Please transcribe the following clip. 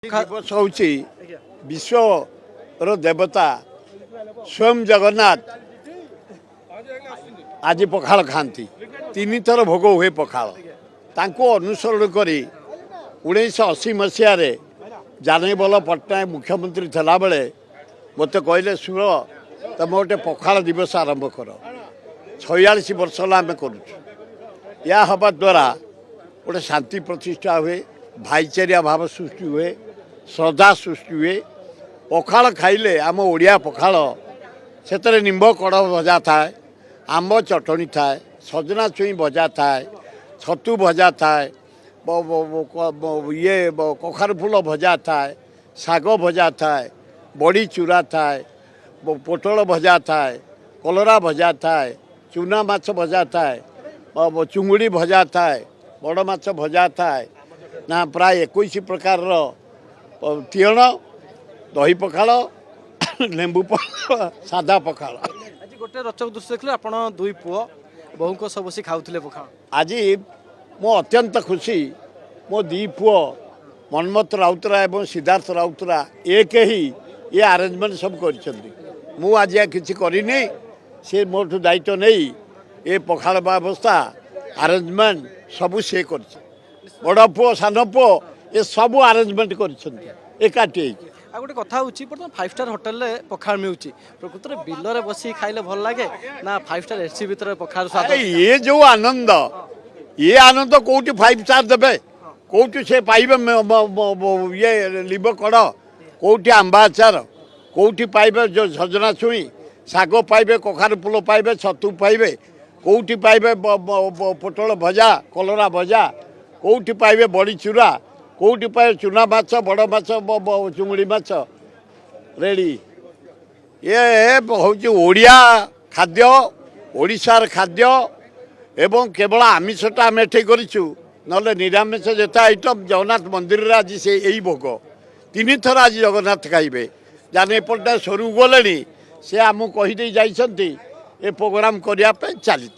दिवस हूँ विश्वर देवता स्वयं जगन्नाथ आज पखाल खाती तीन थर भोग हुए पखाल तांको अनुसरण करी 1980 मसीह जानवीबल पट्टनायक मुख्यमंत्री थिला बेले मत कहले सुर तुम गोटे पखाल दिवस आरंभ कर 46 वर्ष आम करुँ या हवा द्वारा गोटे शांति प्रतिष्ठा हुए भाईचारिया भाव सृष्टि हुए श्रद्धा सृष्टि हुए पखाल खाइले आम ओडिया पखाल से निम्ब कड़ भजा थाए आंब चटणी थाए सजना छुई भजा थाए छतु भजा थाए ये कखार फूल भजा थाए शाग भजा थाए बड़ी चूरा थाए पोटल भजा थाए कलरा भजा थाए चूना माछ भजा थाए चुंगुड़ी भजा थाए बड़ माछ भजा थाए ना प्राय 21 प्रकार तीण दही पखाल लेंबू पखाल सादा पखाल आज गोटे रचक दृश्य देखले आपण दुई पुओ बहु को सब बसी खाउथिले पखाल आज मो अत्यंत खुशी मो दी पुओ मनमत राउतरा एवं सिद्धार्थ राउतरा एक ही ये आरेंजमेंट सब कर आज किसी करनी से मोठू दायित्व नहीं ये पखाल व्यवस्था आरेंजमेंट सबू से कर बड़ पुओ सान पुओ ये सब आरेंजमेंट करकाठी आ गोटे कथा होची बर्तमान 5 स्टार होटल रे पखाल मिउची प्रकृत रे बिल रे बसी खाइले भल लागे ना 5 स्टार एसी भीतर पखाल स्वाद ये जो आनंद कोठी 5 स्टार देबे कोठी से पाइबे ये लिब कड़ कोठी आंबा अचार कोठी पाइबे जो सजना छुई शाग पाइबे कखार फूल पाइबे छतु पाइबे कोठी पाइबे पोटल भजा कलरा भजा कोठी पाइबे बड़ी चूरा कोठी पाइबे चूना माछ बड़ माछ चुंगुड़ी माछ रेडी ये हूँ ओडिया खाद्य ओडिशार खाद्य एवं केवल आमिषटा आम एठे करूँ ना निरामिष जेते आइटम जगन्नाथ मंदिर आज से यही भोग 3 थर आज जगन्नाथ खाइबे जाने एपटा सरू गले से आमको कहीदे जाइछंती ए प्रोग्राम करने चली।